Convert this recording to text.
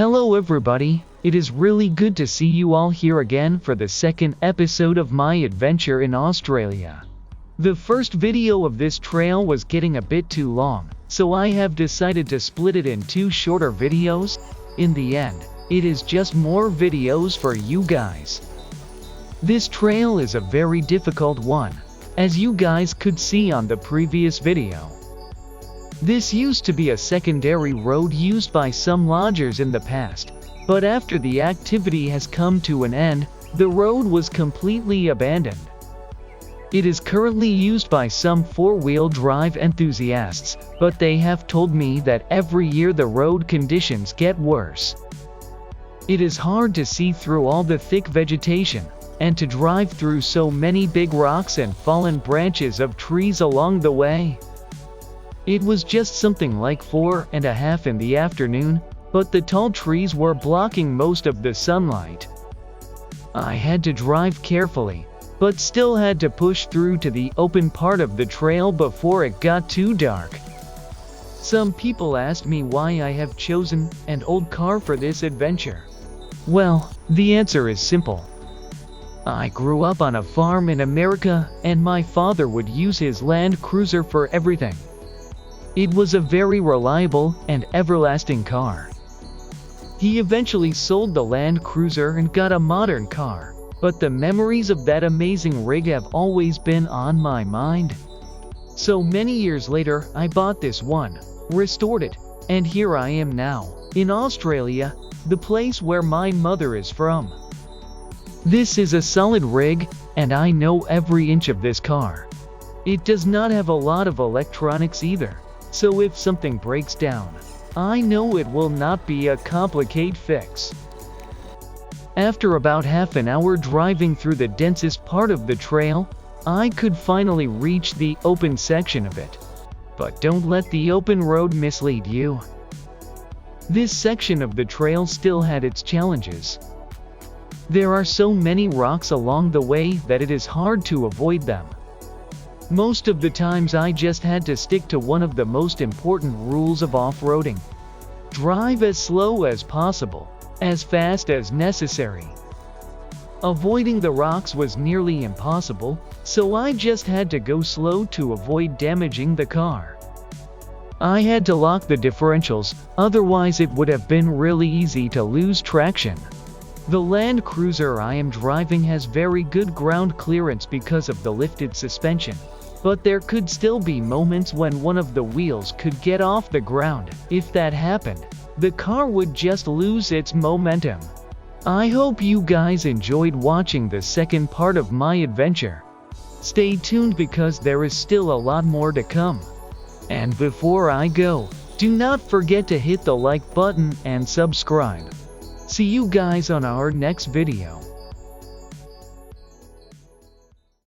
Hello everybody, it is really good to see you all here again for the second episode of my adventure in Australia. The first video of this trail was getting a bit too long, so I have decided to split it in two shorter videos. In the end, it is just more videos for you guys. This trail is a very difficult one, as you guys could see on the previous video. This used to be a secondary road used by some lodgers in the past, but after the activity has come to an end, the road was completely abandoned. It is currently used by some four-wheel drive enthusiasts, but they have told me that every year the road conditions get worse. It is hard to see through all the thick vegetation, and to drive through so many big rocks and fallen branches of trees along the way. It was just something like 4:30 in the afternoon, but the tall trees were blocking most of the sunlight. I had to drive carefully, but still had to push through to the open part of the trail before it got too dark. Some people asked me why I have chosen an old car for this adventure. Well, the answer is simple. I grew up on a farm in America, and my father would use his Land Cruiser for everything. It was a very reliable and everlasting car. He eventually sold the Land Cruiser and got a modern car, but the memories of that amazing rig have always been on my mind. So many years later, I bought this one, restored it, and here I am now, in Australia, the place where my mother is from. This is a solid rig, and I know every inch of this car. It does not have a lot of electronics either. So if something breaks down, I know it will not be a complicated fix. After about half an hour driving through the densest part of the trail, I could finally reach the open section of it. But don't let the open road mislead you. This section of the trail still had its challenges. There are so many rocks along the way that it is hard to avoid them. Most of the times I just had to stick to one of the most important rules of off-roading. Drive as slow as possible, as fast as necessary. Avoiding the rocks was nearly impossible, so I just had to go slow to avoid damaging the car. I had to lock the differentials, otherwise it would have been really easy to lose traction. The Land Cruiser I am driving has very good ground clearance because of the lifted suspension. But there could still be moments when one of the wheels could get off the ground. If that happened, the car would just lose its momentum. I hope you guys enjoyed watching the second part of my adventure. Stay tuned because there is still a lot more to come. And before I go, do not forget to hit the like button and subscribe. See you guys on our next video.